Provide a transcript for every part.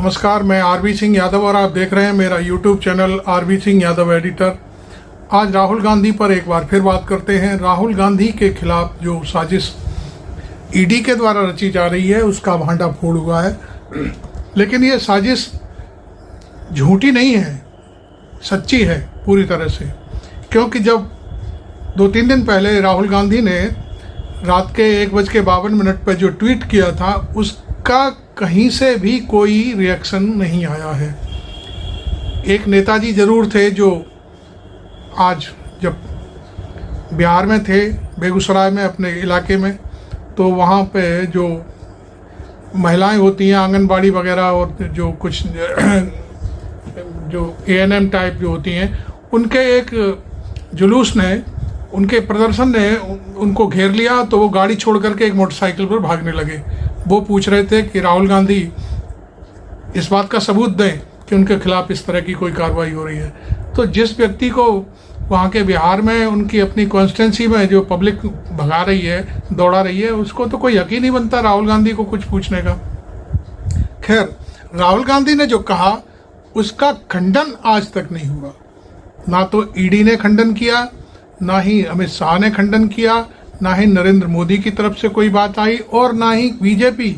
नमस्कार, मैं आरबी सिंह यादव और आप देख रहे हैं मेरा YouTube channel R B Singh Yadav editor. आज राहुल गांधी पर एक बार फिर बात करते हैं। राहुल गांधी के खिलाफ जो साजिश ईडी के द्वारा रची जा रही है उसका भांडाफोड़ हुआ है, लेकिन ये साजिश झूठी नहीं है, सच्ची है पूरी तरह से। क्योंकि जब 2-3 दिन पहले राहुल गांधी ने रात के 1:52 पर जो ट्वीट किया था उसका कहीं से भी कोई रिएक्शन नहीं आया है। एक नेताजी ज़रूर थे जो आज जब बिहार में थे, बेगूसराय में अपने इलाके में, तो वहाँ पे जो महिलाएं होती हैं आंगनबाड़ी वगैरह और जो कुछ जो ANM टाइप जो होती हैं, उनके एक जुलूस ने, उनके प्रदर्शन ने उनको घेर लिया, तो वो गाड़ी छोड़ करके एक मोटरसाइकिल पर भागने लगे। वो पूछ रहे थे कि राहुल गांधी इस बात का सबूत दें कि उनके खिलाफ इस तरह की कोई कार्रवाई हो रही है। तो जिस व्यक्ति को वहाँ के बिहार में उनकी अपनी कॉन्स्टिट्यूंसी में जो पब्लिक भगा रही है, दौड़ा रही है, उसको तो कोई यकीन नहीं बनता राहुल गांधी को कुछ पूछने का। खैर, राहुल गांधी ने जो कहा उसका खंडन आज तक नहीं हुआ। ना तो ईडी ने खंडन किया, ना ही अमित शाह ने खंडन किया, ना ही नरेंद्र मोदी की तरफ से कोई बात आई, और ना ही बीजेपी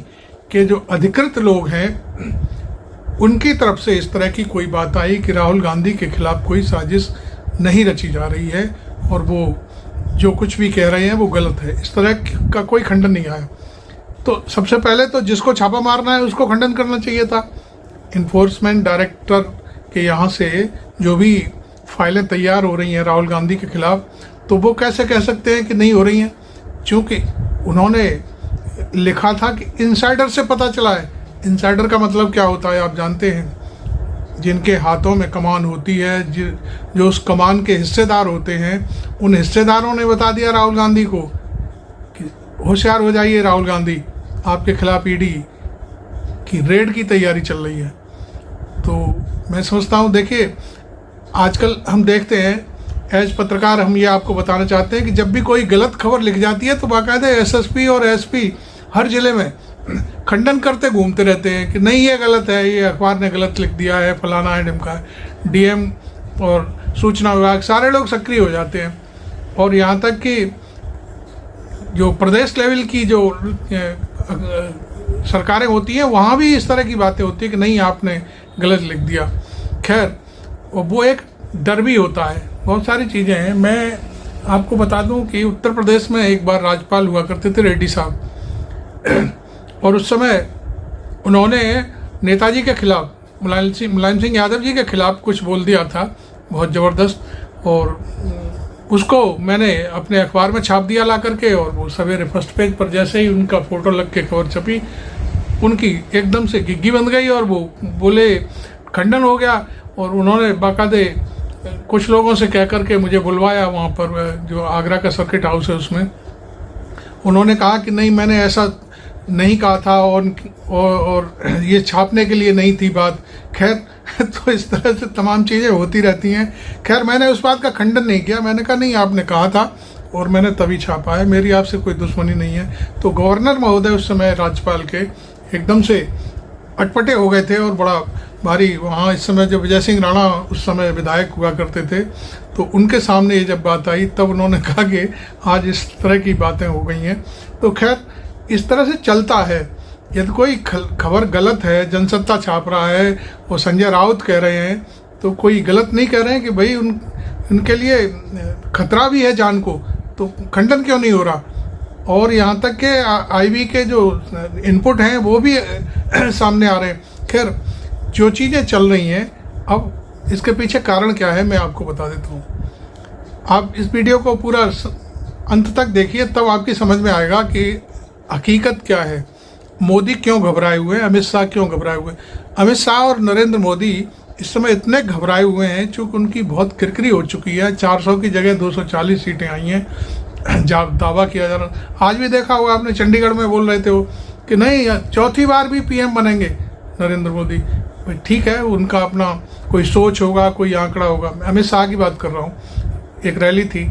के जो अधिकृत लोग हैं उनकी तरफ से इस तरह की कोई बात आई कि राहुल गांधी के खिलाफ कोई साजिश नहीं रची जा रही है और वो जो कुछ भी कह रहे हैं वो गलत है। इस तरह का कोई खंडन नहीं आया। तो सबसे पहले तो जिसको छापा मारना है उसको खंडन करना चाहिए था। इन्फोर्समेंट डायरेक्टर के यहाँ से जो भी फाइलें तैयार हो रही हैं राहुल गांधी के खिलाफ, तो वो कैसे कह सकते हैं कि नहीं हो रही हैं? क्योंकि उन्होंने लिखा था कि इनसाइडर से पता चला है। इनसाइडर का मतलब क्या होता है आप जानते हैं? जिनके हाथों में कमान होती है, जो उस कमान के हिस्सेदार होते हैं, उन हिस्सेदारों ने बता दिया राहुल गांधी को कि होशियार हो जाइए राहुल गांधी, आपके खिलाफ ईडी की रेड की तैयारी चल रही है। तो मैं समझता हूँ, देखिए आजकल हम देखते हैं, एज पत्रकार हम ये आपको बताना चाहते हैं कि जब भी कोई गलत खबर लिख जाती है तो बाकायदा SSP और SP हर ज़िले में खंडन करते घूमते रहते हैं कि नहीं ये गलत है, ये अखबार ने गलत लिख दिया है, फलाना है, ढिमका है। DM और सूचना विभाग सारे लोग सक्रिय हो जाते हैं। और यहाँ तक कि जो प्रदेश लेवल की जो सरकारें होती हैं वहाँ भी इस तरह की बातें होती है कि नहीं आपने गलत लिख दिया। खैर, वो एक डर भी होता है, बहुत सारी चीज़ें हैं। मैं आपको बता दूं कि उत्तर प्रदेश में एक बार राज्यपाल हुआ करते थे रेड्डी साहब, और उस समय उन्होंने नेताजी के खिलाफ, मुलायम सिंह यादव जी के खिलाफ कुछ बोल दिया था बहुत ज़बरदस्त, और उसको मैंने अपने अखबार में छाप दिया ला करके, और वो सवेरे फर्स्ट पेज पर जैसे ही उनका फ़ोटो लग के खबर छपी, उनकी एकदम से गिग्गी बंध गई और वो बोले खंडन हो गया। और उन्होंने बाकायदे कुछ लोगों से कह करके मुझे बुलवाया वहाँ पर, जो आगरा का सर्किट हाउस है उसमें। उन्होंने कहा कि नहीं मैंने ऐसा नहीं कहा था और ये छापने के लिए नहीं थी बात। खैर, तो इस तरह से तमाम चीज़ें होती रहती हैं। खैर, मैंने उस बात का खंडन नहीं किया, मैंने कहा नहीं आपने कहा था और मैंने तभी छापा है, मेरी आपसे कोई दुश्मनी नहीं है। तो गवर्नर महोदय उस समय राज्यपाल के एकदम से अटपटे हो गए थे और बड़ा भारी, वहाँ इस समय जब विजय सिंह राणा उस समय विधायक हुआ करते थे, तो उनके सामने ये जब बात आई तब उन्होंने कहा कि आज इस तरह की बातें हो गई हैं। तो खैर, इस तरह से चलता है। यदि कोई खबर गलत है, जनसत्ता छाप रहा है और संजय राउत कह रहे हैं, तो कोई गलत नहीं कह रहे हैं कि भाई उनके लिए खतरा भी है जान को, तो खंडन क्यों नहीं हो रहा? और यहाँ तक के IB के जो इनपुट हैं वो भी सामने आ रहे हैं। खैर, जो चीज़ें चल रही हैं, अब इसके पीछे कारण क्या है मैं आपको बता देता हूँ। आप इस वीडियो को पूरा अंत तक देखिए, तब आपकी समझ में आएगा कि हकीकत क्या है। मोदी क्यों घबराए हुए हैं, अमित शाह क्यों घबराए हुए हैं। अमित शाह और नरेंद्र मोदी इस समय इतने घबराए हुए हैं चूँकि उनकी बहुत किरकिरी हो चुकी है। 400 की जगह 240 सीटें आई हैं, दावा किया जा रहा। आज भी देखा होगा आपने, चंडीगढ़ में बोल रहे थे वो कि नहीं 4थी बार भी PM बनेंगे नरेंद्र मोदी। ठीक है, उनका अपना कोई सोच होगा, कोई आंकड़ा होगा। अमित शाह की बात कर रहा हूँ, एक रैली थी,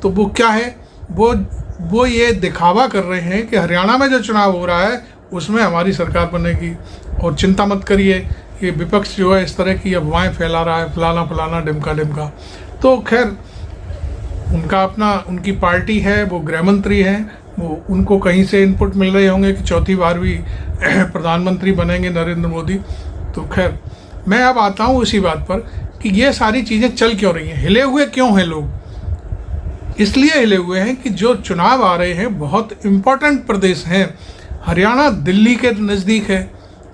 तो वो क्या है, वो ये दिखावा कर रहे हैं कि हरियाणा में जो चुनाव हो रहा है उसमें हमारी सरकार बनेगी। और चिंता मत करिए, ये विपक्ष जो है इस तरह की अफवाहें फैला रहा है, फलाना फलाना डिमका डिमका। तो खैर उनका अपना, उनकी पार्टी है, वो गृह मंत्री हैं, वो उनको कहीं से इनपुट मिल रहे होंगे कि चौथी बार भी प्रधानमंत्री बनेंगे नरेंद्र मोदी। तो खैर मैं अब आता हूँ उसी बात पर कि ये सारी चीज़ें चल क्यों रही हैं, हिले हुए क्यों हैं लोग। इसलिए हिले हुए हैं कि जो चुनाव आ रहे हैं बहुत इम्पोर्टेंट प्रदेश हैं। हरियाणा दिल्ली के नज़दीक है,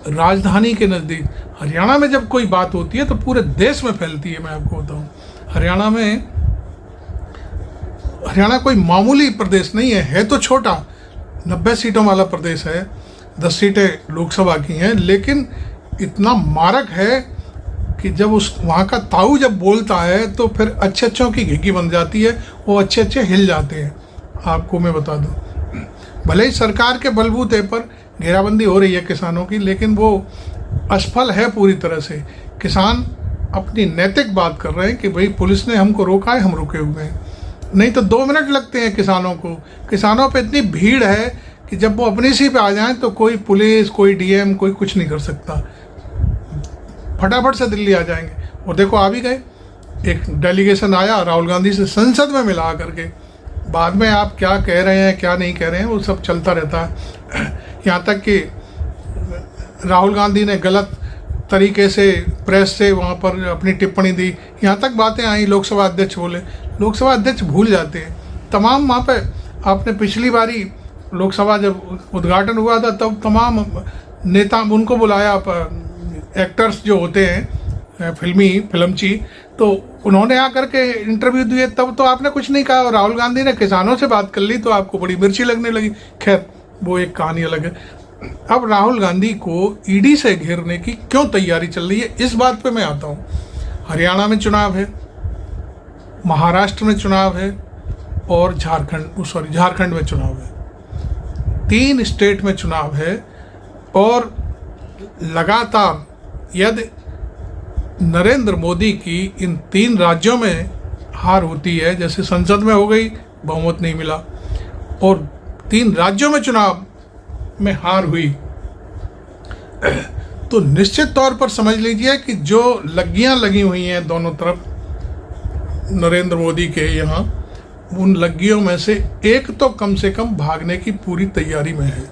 राजधानी के नज़दीक। हरियाणा में जब कोई बात होती है तो पूरे देश में फैलती है। मैं आपको बताऊँ, हरियाणा कोई मामूली प्रदेश नहीं है तो छोटा, 90 सीटों वाला प्रदेश है, 10 सीटें लोकसभा की हैं, लेकिन इतना मारक है कि जब वहाँ का ताऊ जब बोलता है तो फिर अच्छे अच्छों की घिघी बन जाती है, वो अच्छे अच्छे हिल जाते हैं। आपको मैं बता दूं, भले ही सरकार के बलबूते पर घेराबंदी हो रही है किसानों की, लेकिन वो असफल है पूरी तरह से। किसान अपनी नैतिक बात कर रहे हैं कि भाई पुलिस ने हमको रोका है, हम रुके हुए हैं। नहीं तो 2 मिनट लगते हैं किसानों को। किसानों पे इतनी भीड़ है कि जब वो अपनी सी पे आ जाएं तो कोई पुलिस, कोई डीएम, कोई कुछ नहीं कर सकता, फटाफट से दिल्ली आ जाएंगे। और देखो आ भी गए, एक डेलीगेशन आया राहुल गांधी से, संसद में मिला करके। बाद में आप क्या कह रहे हैं क्या नहीं कह रहे हैं वो सब चलता रहता है। यहाँ तक कि राहुल गांधी ने गलत तरीके से प्रेस से वहाँ पर अपनी टिप्पणी दी, यहाँ तक बातें आई, लोकसभा अध्यक्ष बोले। लोकसभा अध्यक्ष भूल जाते हैं तमाम। वहाँ पे आपने पिछली बारी लोकसभा जब उद्घाटन हुआ था तब तमाम नेता उनको बुलाया, एक्टर्स जो होते हैं फिल्मची, तो उन्होंने आकर के इंटरव्यू दिए, तब तो आपने कुछ नहीं कहा। और राहुल गांधी ने किसानों से बात कर ली तो आपको बड़ी मिर्ची लगने लगी। खैर वो एक कहानी अलग है। अब राहुल गांधी को ईडी से घेरने की क्यों तैयारी चल रही है, इस बात पे मैं आता हूँ। हरियाणा में चुनाव है, महाराष्ट्र में चुनाव है और झारखंड में चुनाव है। 3 स्टेट में चुनाव है और लगातार यदि नरेंद्र मोदी की इन 3 राज्यों में हार होती है, जैसे संसद में हो गई, बहुमत नहीं मिला, और 3 राज्यों में चुनाव में हार हुई, तो निश्चित तौर पर समझ लीजिए कि जो लग्गियां लगी हुई हैं दोनों तरफ नरेंद्र मोदी के यहाँ, उन लग्गियों में से एक तो कम से कम भागने की पूरी तैयारी में है,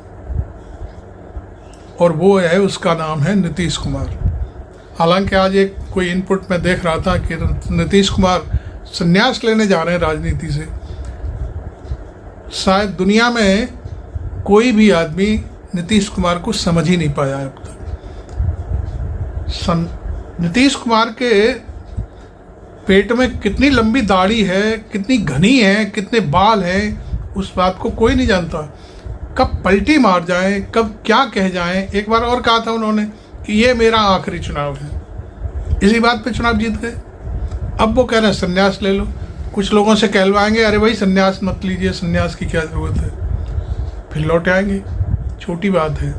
और वो है, उसका नाम है नीतीश कुमार। हालांकि आज एक कोई इनपुट में देख रहा था कि नीतीश कुमार संन्यास लेने जा रहे हैं राजनीति से। शायद दुनिया में कोई भी आदमी नीतीश कुमार को समझ ही नहीं पाया है अब तक। नीतीश कुमार के पेट में कितनी लंबी दाढ़ी है, कितनी घनी है, कितने बाल हैं, उस बात को कोई नहीं जानता। कब पलटी मार जाए, कब क्या कह जाए। एक बार और कहा था उन्होंने कि ये मेरा आखिरी चुनाव है, इसी बात पे चुनाव जीत गए। अब वो कह रहे हैं संन्यास ले लो। कुछ लोगों से कहलवाएंगे अरे भाई संन्यास मत लीजिए, संन्यास की क्या ज़रूरत है, फिर लौट आएंगे, छोटी बात है।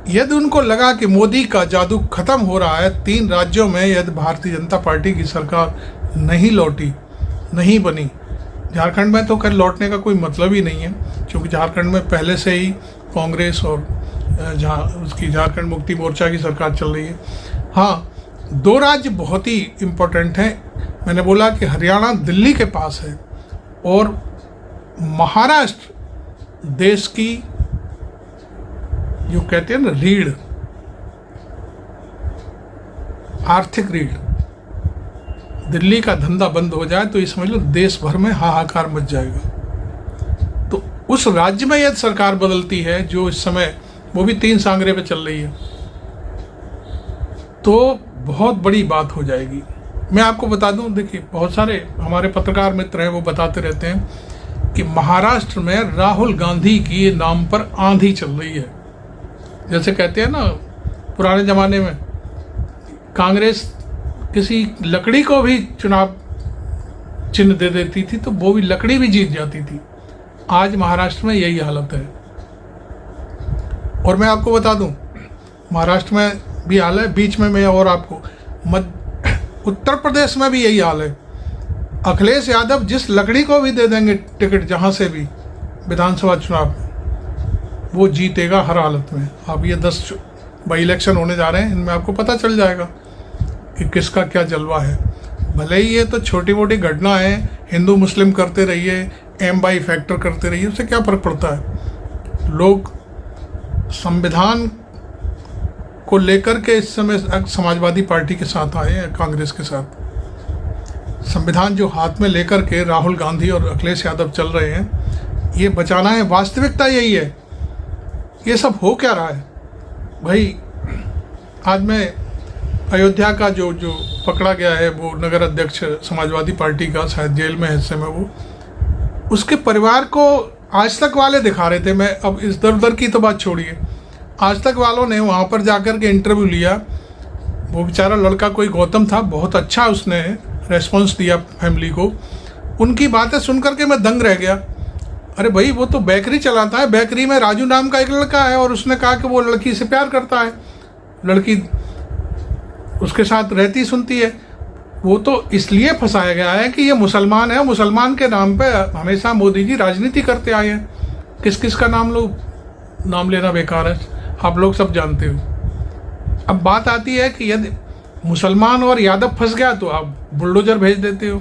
यदि उनको लगा कि मोदी का जादू खत्म हो रहा है 3 राज्यों में, यदि भारतीय जनता पार्टी की सरकार नहीं लौटी, नहीं बनी, झारखंड में तो खैर लौटने का कोई मतलब ही नहीं है, क्योंकि झारखंड में पहले से ही कांग्रेस और उसकी झारखंड मुक्ति मोर्चा की सरकार चल रही है। हाँ, 2 राज्य बहुत ही इम्पोर्टेंट हैं। मैंने बोला कि हरियाणा दिल्ली के पास है और महाराष्ट्र देश की जो कहते हैं ना रीढ़, आर्थिक रीढ़। दिल्ली का धंधा बंद हो जाए तो ये समझ लो देश भर में हाहाकार मच जाएगा। तो उस राज्य में यदि सरकार बदलती है, जो इस समय वो भी 3 सांगरे पे चल रही है, तो बहुत बड़ी बात हो जाएगी। मैं आपको बता दूं, देखिए बहुत सारे हमारे पत्रकार मित्र हैं, वो बताते रहते हैं कि महाराष्ट्र में राहुल गांधी की नाम पर आंधी चल रही है। जैसे कहते हैं ना पुराने ज़माने में कांग्रेस किसी लकड़ी को भी चुनाव चिन्ह दे देती थी तो वो भी लकड़ी भी जीत जाती थी। आज महाराष्ट्र में यही हालत है। और मैं आपको बता दूं, महाराष्ट्र में भी हाल है, बीच में मैं और आपको उत्तर प्रदेश में भी यही हाल है। अखिलेश यादव जिस लकड़ी को भी दे देंगे टिकट, जहाँ से भी विधानसभा चुनाव में, वो जीतेगा हर हालत में। अब ये 10 बाई इलेक्शन होने जा रहे हैं, इनमें आपको पता चल जाएगा कि किसका क्या जलवा है। भले ही ये तो छोटी मोटी घटना है, हिंदू मुस्लिम करते रहिए, एम बाई फैक्टर करते रहिए, उससे क्या फ़र्क पड़ता है। लोग संविधान को लेकर के इस समय समाजवादी पार्टी के साथ आए हैं, कांग्रेस के साथ। संविधान जो हाथ में लेकर के राहुल गांधी और अखिलेश यादव चल रहे हैं, ये बचाना है। वास्तविकता यही है। ये सब हो क्या रहा है भाई? आज मैं अयोध्या का जो पकड़ा गया है, वो नगर अध्यक्ष समाजवादी पार्टी का, शायद जेल में है इस समय वो, उसके परिवार को आज तक वाले दिखा रहे थे। मैं अब इस दर दर की तो बात छोड़िए, आज तक वालों ने वहाँ पर जाकर के इंटरव्यू लिया। वो बेचारा लड़का कोई गौतम था, बहुत अच्छा उसने रेस्पॉन्स दिया फैमिली को। उनकी बातें सुन करके मैं दंग रह गया। अरे भाई, वो तो बेकरी चलाता है, बेकरी में राजू नाम का एक लड़का है और उसने कहा कि वो लड़की से प्यार करता है, लड़की उसके साथ रहती सुनती है। वो तो इसलिए फंसाया गया है कि ये मुसलमान है, मुसलमान के नाम पे हमेशा मोदी जी राजनीति करते आए हैं। किस किस का नाम लेना बेकार है, आप लोग सब जानते हो। अब बात आती है कि यदि मुसलमान और यादव फंस गया तो आप बुलडोजर भेज देते हो,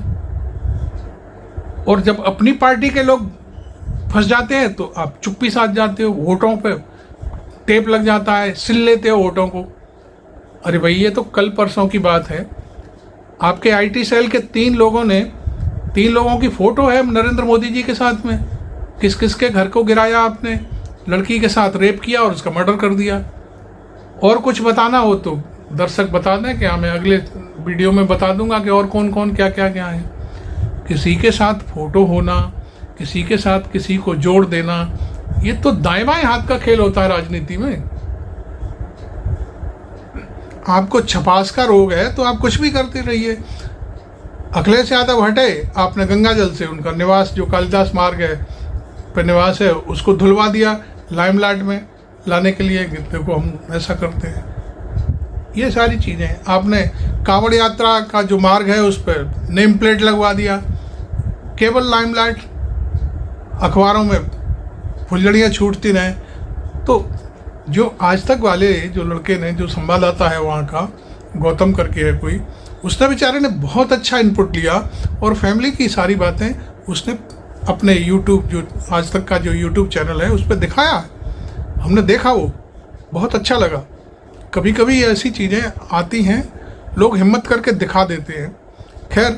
और जब अपनी पार्टी के लोग फंस जाते हैं तो आप चुप्पी साध जाते हो, वोटों पे टेप लग जाता है, सिल लेते हो वोटों को। अरे भाई, ये तो कल परसों की बात है। आपके आईटी सेल के 3 लोगों की फोटो है नरेंद्र मोदी जी के साथ में। किस किस के घर को गिराया आपने, लड़की के साथ रेप किया और उसका मर्डर कर दिया। और कुछ बताना हो तो दर्शक बता दें, कि मैं अगले वीडियो में बता दूंगा कि और कौन कौन क्या क्या क्या है। किसी के साथ फोटो होना, किसी के साथ किसी को जोड़ देना, ये तो दाएं बाएं हाथ का खेल होता है राजनीति में। आपको छपास का रोग है तो आप कुछ भी करते रहिए। अखिलेश यादव हटे, आपने गंगा जल से उनका निवास, जो कालिदास मार्ग है पर निवास है, उसको धुलवा दिया लाइमलाइट में लाने के लिए। देखो, हम ऐसा करते हैं। ये सारी चीज़ें आपने, कांवड़ यात्रा का जो मार्ग है उस पर नेम प्लेट लगवा दिया, केवल लाइमलाइट, अखबारों में फुलझड़ियाँ छूटती रहें। तो जो आज तक वाले जो लड़के ने, जो संवाददाता है वहाँ का, गौतम करके है कोई, उसने बेचारे ने बहुत अच्छा इनपुट लिया और फैमिली की सारी बातें उसने अपने यूट्यूब, जो आज तक का जो यूट्यूब चैनल है, उस पर दिखाया। हमने देखा, वो बहुत अच्छा लगा। कभी कभी ऐसी चीज़ें आती हैं, लोग हिम्मत करके दिखा देते हैं। खैर,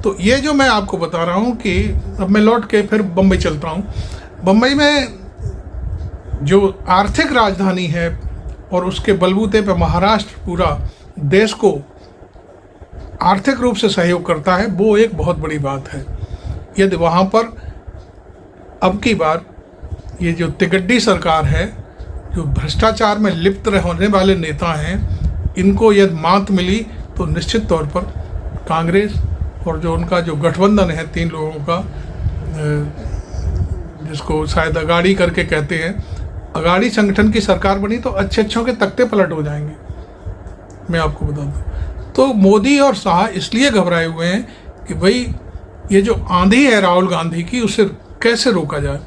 तो ये जो मैं आपको बता रहा हूँ कि अब मैं लौट के फिर बम्बई चलता हूँ। बम्बई में जो आर्थिक राजधानी है और उसके बलबूते पे महाराष्ट्र पूरा देश को आर्थिक रूप से सहयोग करता है, वो एक बहुत बड़ी बात है। यदि वहाँ पर अब की बार ये जो तिगड्डी सरकार है, जो भ्रष्टाचार में लिप्त होने वाले नेता हैं, इनको यदि मात मिली तो निश्चित तौर पर कांग्रेस और जो उनका जो गठबंधन है 3 लोगों का, जिसको शायद अगाड़ी करके कहते हैं, अगाड़ी संगठन की सरकार बनी तो अच्छे के तख्ते पलट हो जाएंगे, मैं आपको बता दूं। तो मोदी और शाह इसलिए घबराए हुए हैं कि भाई ये जो आंधी है राहुल गांधी की, उसे कैसे रोका जाए।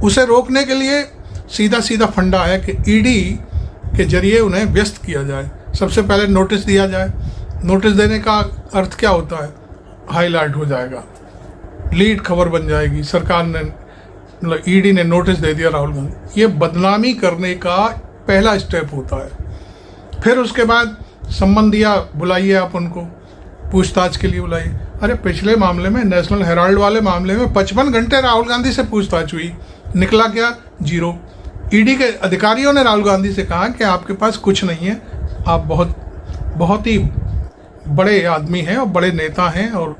उसे रोकने के लिए सीधा फंडा है कि ईडी के जरिए उन्हें व्यस्त किया जाए। सबसे पहले नोटिस दिया जाए। नोटिस देने का अर्थ क्या होता है? हाईलाइट हो जाएगा, लीड खबर बन जाएगी। सरकार ने, मतलब ईडी ने नोटिस दे दिया राहुल गांधी। ये बदनामी करने का पहला स्टेप होता है। फिर उसके बाद संबंध दिया, बुलाइए आप उनको, पूछताछ के लिए बुलाइए। अरे पिछले मामले में, नेशनल हेराल्ड वाले मामले में 55 घंटे राहुल गांधी से पूछताछ हुई, निकला क्या? 0। ईडी के अधिकारियों ने राहुल गांधी से कहा कि आपके पास कुछ नहीं है, आप बहुत ही बड़े आदमी हैं और बड़े नेता हैं और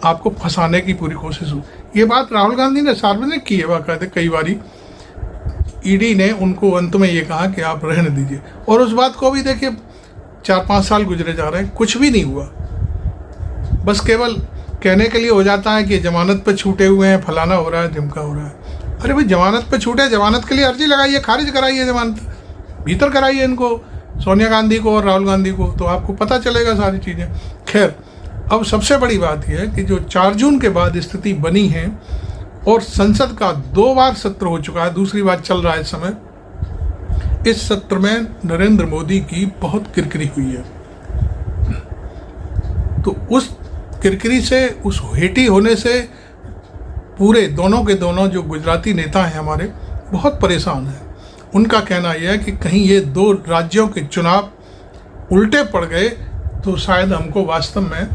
आपको फंसाने की पूरी कोशिश हुई। ये बात राहुल गांधी ने सार्वजनिक की है बाकायदे कई बारी। ईडी ने उनको अंत में ये कहा कि आप रहने दीजिए, और उस बात को भी देखिए 4-5 साल गुजरे जा रहे हैं, कुछ भी नहीं हुआ। बस केवल कहने के लिए हो जाता है कि जमानत पे छूटे हुए हैं, फलाना हो रहा है, ढिमका हो रहा है। अरे भाई, जमानत पे छूटे, जमानत के लिए अर्जी लगाइए, खारिज कराइए जमानत, भीतर कराइए इनको, सोनिया गांधी को और राहुल गांधी को, तो आपको पता चलेगा सारी चीज़ें। खैर, अब सबसे बड़ी बात यह है कि जो 4 जून के बाद स्थिति बनी है, और संसद का 2 बार सत्र हो चुका है, दूसरी बार चल रहा है इस समय। इस सत्र में नरेंद्र मोदी की बहुत किरकिरी हुई है। तो उस किरकिरी से, उस हेटी होने से पूरे दोनों के दोनों जो गुजराती नेता हैं हमारे, बहुत परेशान हैं। उनका कहना यह है कि कहीं ये 2 राज्यों के चुनाव उल्टे पड़ गए तो शायद हमको वास्तव में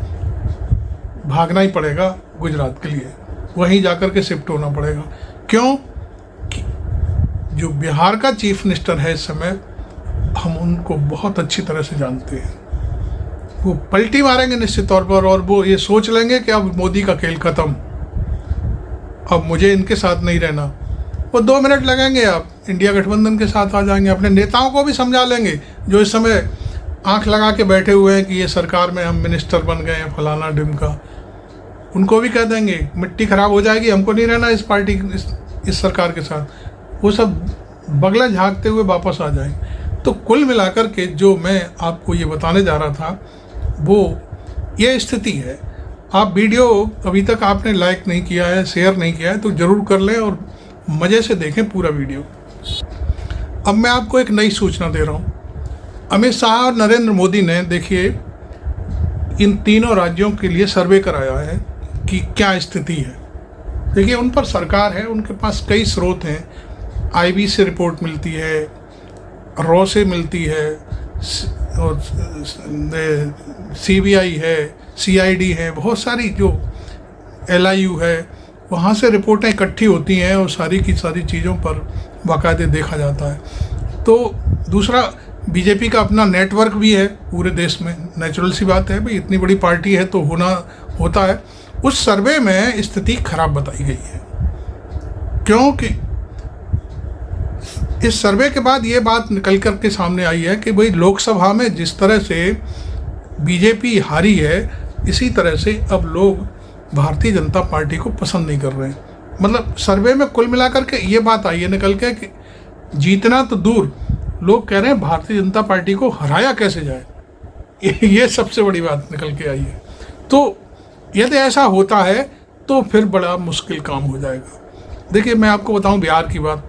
भागना ही पड़ेगा गुजरात के लिए, वहीं जाकर के शिफ्ट होना पड़ेगा। क्यों कि जो बिहार का चीफ मिनिस्टर है इस समय, हम उनको बहुत अच्छी तरह से जानते हैं। वो पलटी मारेंगे निश्चित तौर पर, और वो ये सोच लेंगे कि अब मोदी का खेल खत्म, अब मुझे इनके साथ नहीं रहना। वो 2 मिनट लगेंगे, आप इंडिया गठबंधन के साथ आ जाएंगे। अपने नेताओं को भी समझा लेंगे जो इस समय आंख लगा के बैठे हुए हैं कि ये सरकार में हम मिनिस्टर बन गए हैं फलाना ढिमका, उनको भी कह देंगे मिट्टी खराब हो जाएगी, हमको नहीं रहना इस पार्टी, इस सरकार के साथ। वो सब बगला झांकते हुए वापस आ जाएंगे। तो कुल मिलाकर के जो मैं आपको ये बताने जा रहा था वो ये स्थिति है। आप वीडियो अभी तक आपने लाइक नहीं किया है, शेयर नहीं किया है, तो ज़रूर कर लें और मज़े से देखें पूरा वीडियो। अब मैं आपको एक नई सूचना दे रहा हूँ। अमित शाह और नरेंद्र मोदी ने, देखिए, इन तीनों राज्यों के लिए सर्वे कराया है कि क्या स्थिति है। देखिए, उन पर सरकार है, उनके पास कई स्रोत हैं। IB से रिपोर्ट मिलती है, रॉ से मिलती है, और CBI है, CID है, बहुत सारी जो LIU है, वहाँ से रिपोर्टें इकट्ठी होती हैं और सारी की सारी चीज़ों पर बाकायदे देखा जाता है। तो दूसरा, बीजेपी का अपना नेटवर्क भी है पूरे देश में, नेचुरल सी बात है भाई, इतनी बड़ी पार्टी है तो होता है। उस सर्वे में स्थिति खराब बताई गई है, क्योंकि इस सर्वे के बाद ये बात निकल कर के सामने आई है कि भाई लोकसभा में जिस तरह से बीजेपी हारी है, इसी तरह से अब लोग भारतीय जनता पार्टी को पसंद नहीं कर रहे हैं। मतलब सर्वे में कुल मिलाकर के ये बात आई है निकल के कि जीतना तो दूर, लोग कह रहे हैं भारतीय जनता पार्टी को हराया कैसे जाए, ये सबसे बड़ी बात निकल के आई है। तो यदि ऐसा होता है तो फिर बड़ा मुश्किल काम हो जाएगा। देखिए, मैं आपको बताऊं बिहार की बात।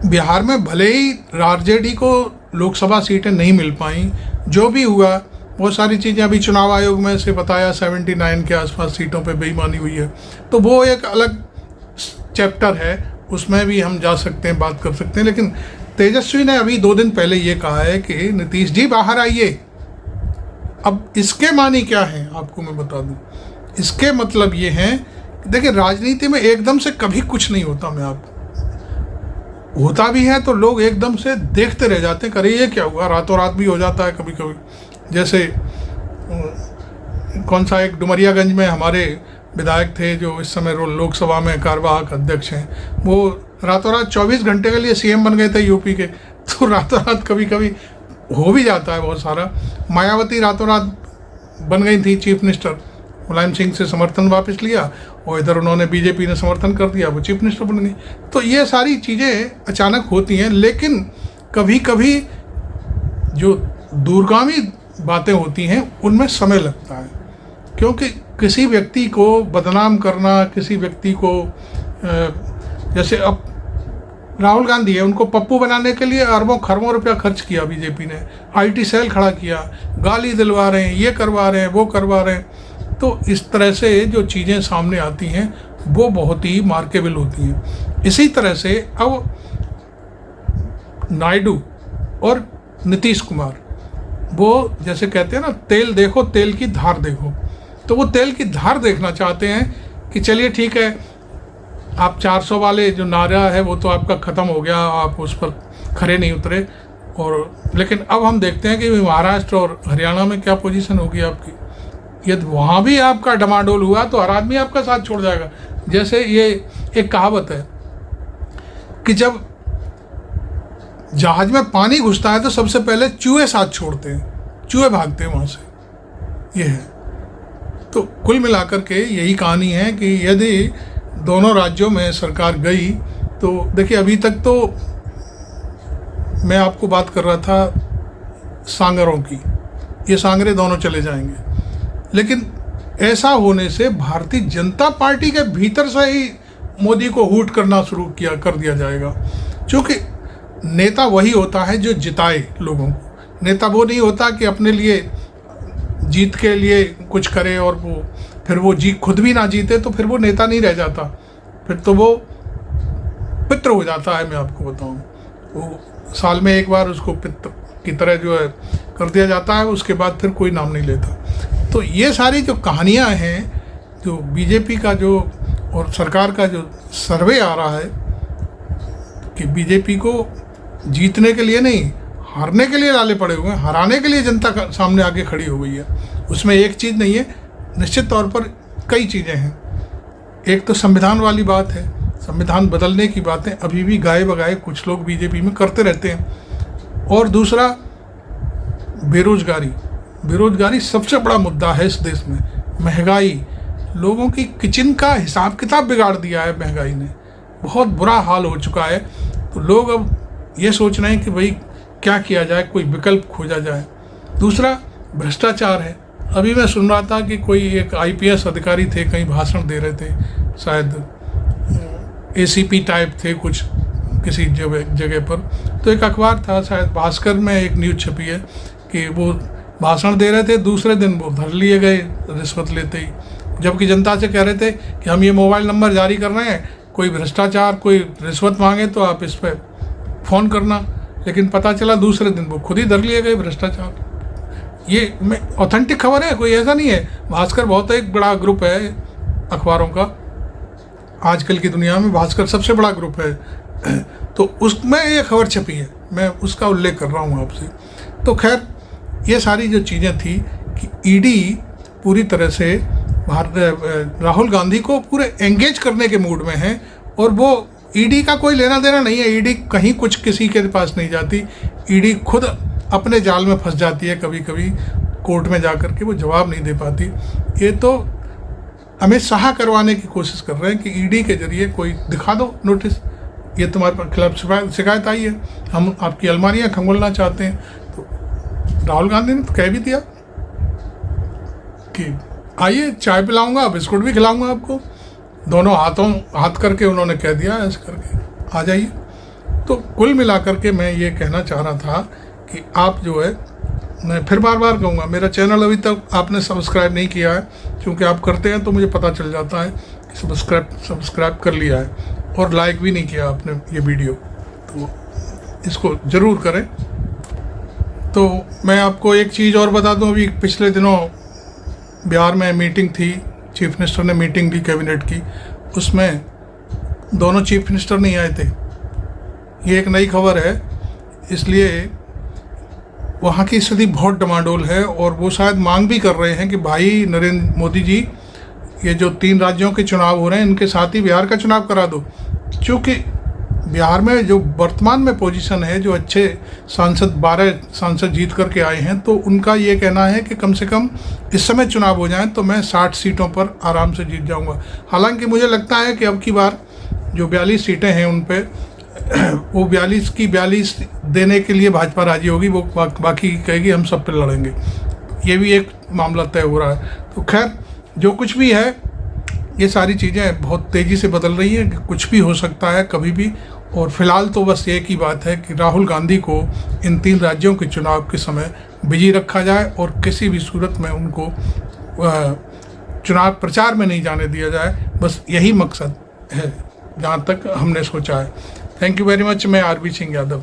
बिहार में भले ही RJD को लोकसभा सीटें नहीं मिल पाई, जो भी हुआ, बहुत सारी चीज़ें अभी चुनाव आयोग में से बताया 79 के आसपास सीटों पे बेईमानी हुई है, तो वो एक अलग चैप्टर है, उसमें भी हम जा सकते हैं, बात कर सकते हैं। लेकिन तेजस्वी ने अभी 2 दिन पहले ये कहा है कि नीतीश जी बाहर आइए। अब इसके मानी क्या है आपको मैं बता दूं। इसके मतलब ये हैं, देखिए, राजनीति में एकदम से कभी कुछ नहीं होता। मैं आपको होता भी है तो लोग एकदम से देखते रह जाते हैं, करे ये क्या हुआ, रातों रात भी हो जाता है कभी कभी। जैसे कौन सा एक डुमरियागंज में हमारे विधायक थे जो इस समय लोकसभा में कार्यवाहक अध्यक्ष हैं, वो रातों रात 24 घंटे के लिए CM बन गए थे यूपी के। तो रातों रात कभी कभी हो भी जाता है बहुत सारा। मायावती रातों रात बन गई थी चीफ मिनिस्टर, मुलायम सिंह से समर्थन वापस लिया और इधर उन्होंने बीजेपी ने समर्थन कर दिया, वो चीफ मिनिस्टर बन गई। तो ये सारी चीज़ें अचानक होती हैं, लेकिन कभी कभी जो दूरगामी बातें होती हैं उनमें समय लगता है, क्योंकि किसी व्यक्ति को बदनाम करना, किसी व्यक्ति को जैसे अब राहुल गांधी है, उनको पप्पू बनाने के लिए अरबों खरबों रुपया खर्च किया बीजेपी ने, IT सेल खड़ा किया, गाली दिलवा रहे हैं, ये करवा रहे हैं, वो करवा रहे हैं। तो इस तरह से जो चीज़ें सामने आती हैं वो बहुत ही मार्केबल होती हैं। इसी तरह से अब नायडू और नीतीश कुमार, वो जैसे कहते हैं ना, तेल देखो तेल की धार देखो, तो वो तेल की धार देखना चाहते हैं कि चलिए ठीक है, आप 400 वाले जो नारा है वो तो आपका ख़त्म हो गया, आप उस पर खरे नहीं उतरे। और लेकिन अब हम देखते हैं कि महाराष्ट्र और हरियाणा में क्या पोजीशन होगी आपकी। यदि वहाँ भी आपका डमाडोल हुआ तो हर आदमी आपका साथ छोड़ जाएगा। जैसे ये एक कहावत है कि जब जहाज में पानी घुसता है तो सबसे पहले चूहे साथ छोड़ते हैं, चूहे भागते हैं वहाँ से, ये है। तो कुल मिलाकर के यही कहानी है कि यदि दोनों राज्यों में सरकार गई तो देखिए, अभी तक तो मैं आपको बात कर रहा था सांगरों की, ये सांगरे दोनों चले जाएंगे, लेकिन ऐसा होने से भारतीय जनता पार्टी के भीतर से ही मोदी को हूट करना शुरू कर दिया जाएगा। क्योंकि नेता वही होता है जो जिताए लोगों को। नेता वो नहीं होता कि अपने लिए जीत के लिए कुछ करे और वो फिर वो खुद भी ना जीते तो फिर वो नेता नहीं रह जाता, फिर तो वो पित्र हो जाता है। मैं आपको बताऊं, वो साल में एक बार उसको पित्र की तरह जो है कर दिया जाता है, उसके बाद फिर कोई नाम नहीं लेता। तो ये सारी जो कहानियां हैं, जो बीजेपी का जो और सरकार का जो सर्वे आ रहा है कि बीजेपी को जीतने के लिए नहीं, हारने के लिए लाले पड़े हुए हैं, हराने के लिए जनता का सामने आगे खड़ी हो गई है। उसमें एक चीज़ नहीं है, निश्चित तौर पर कई चीज़ें हैं। एक तो संविधान वाली बात है, संविधान बदलने की बातें अभी भी गाए बगाए कुछ लोग बीजेपी में करते रहते हैं। और दूसरा बेरोजगारी सबसे बड़ा मुद्दा है इस देश में। महंगाई, लोगों की किचन का हिसाब किताब बिगाड़ दिया है महंगाई ने, बहुत बुरा हाल हो चुका है। तो लोग अब ये सोच रहे हैं कि भाई क्या किया जाए, कोई विकल्प खोजा जाए। दूसरा भ्रष्टाचार है। अभी मैं सुन रहा था कि कोई एक IPS अधिकारी थे, कहीं भाषण दे रहे थे, शायद ACP टाइप थे कुछ किसी जगह पर। तो एक अखबार था, शायद भास्कर में एक न्यूज़ छपी है कि वो भाषण दे रहे थे, दूसरे दिन वो धर लिए गए रिश्वत लेते ही, जबकि जनता से कह रहे थे कि हम ये मोबाइल नंबर जारी कर रहे हैं, कोई भ्रष्टाचार कोई रिश्वत मांगे तो आप इस पर फ़ोन करना। लेकिन पता चला दूसरे दिन वो खुद ही धर लिए गए भ्रष्टाचार। ये मैं ऑथेंटिक खबर है, कोई ऐसा नहीं है। भास्कर बहुत एक बड़ा ग्रुप है अखबारों का, आजकल की दुनिया में भास्कर सबसे बड़ा ग्रुप है। तो उसमें ये खबर छपी है, मैं उसका उल्लेख कर रहा हूँ आपसे। तो खैर ये सारी जो चीज़ें थी कि ED पूरी तरह से राहुल गांधी को पूरे एंगेज करने के मूड में है, और वो ED का कोई लेना देना नहीं है। ED कहीं कुछ किसी के पास नहीं जाती। ED खुद अपने जाल में फंस जाती है, कभी कभी कोर्ट में जाकर के वो जवाब नहीं दे पाती। ये तो अमित शाह करवाने की कोशिश कर रहे हैं कि ED के जरिए कोई दिखा दो नोटिस, ये तुम्हारे खिलाफ शिकायत आई है, हम आपकी अलमारियाँ खंगोलना चाहते हैं। तो राहुल गांधी ने तो कह भी दिया कि आइए चाय पिलाऊंगा, बिस्कुट भी खिलाऊंगा आपको। दोनों हाथ करके उन्होंने कह दिया ऐसे करके, आ जाइए। तो कुल मिलाकर के मैं ये कहना चाह रहा था कि आप जो है, मैं फिर बार बार कहूँगा, मेरा चैनल अभी तक आपने सब्सक्राइब नहीं किया है, क्योंकि आप करते हैं तो मुझे पता चल जाता है कि सब्सक्राइब कर लिया है, और लाइक भी नहीं किया आपने ये वीडियो, तो इसको ज़रूर करें। तो मैं आपको एक चीज़ और बता दूं, अभी पिछले दिनों बिहार में मीटिंग थी, चीफ मिनिस्टर ने मीटिंग ली कैबिनेट की, उसमें दोनों चीफ मिनिस्टर नहीं आए थे। ये एक नई खबर है, इसलिए वहाँ की स्थिति बहुत डमाडोल है, और वो शायद मांग भी कर रहे हैं कि भाई नरेंद्र मोदी जी, ये जो 3 राज्यों के चुनाव हो रहे हैं इनके साथ ही बिहार का चुनाव करा दो। क्योंकि बिहार में जो वर्तमान में पोजीशन है, जो अच्छे सांसद 12 सांसद जीत करके आए हैं, तो उनका ये कहना है कि कम से कम इस समय चुनाव हो जाएं तो मैं 60 सीटों पर आराम से जीत जाऊंगा। हालांकि मुझे लगता है कि अब की बार जो 42 सीटें हैं उन पे वो 42 की 42 देने के लिए भाजपा राजी होगी, वो बाकी कहेगी हम सब पे लड़ेंगे। ये भी एक मामला तय हो रहा है। तो खैर जो कुछ भी है, ये सारी चीज़ें बहुत तेज़ी से बदल रही हैं, कि कुछ भी हो सकता है कभी भी। और फिलहाल तो बस एक ही बात है कि राहुल गांधी को इन 3 राज्यों के चुनाव के समय बिजी रखा जाए, और किसी भी सूरत में उनको चुनाव प्रचार में नहीं जाने दिया जाए। बस यही मकसद है जहाँ तक हमने सोचा है। Thank you very much. मैं RB सिंह यादव।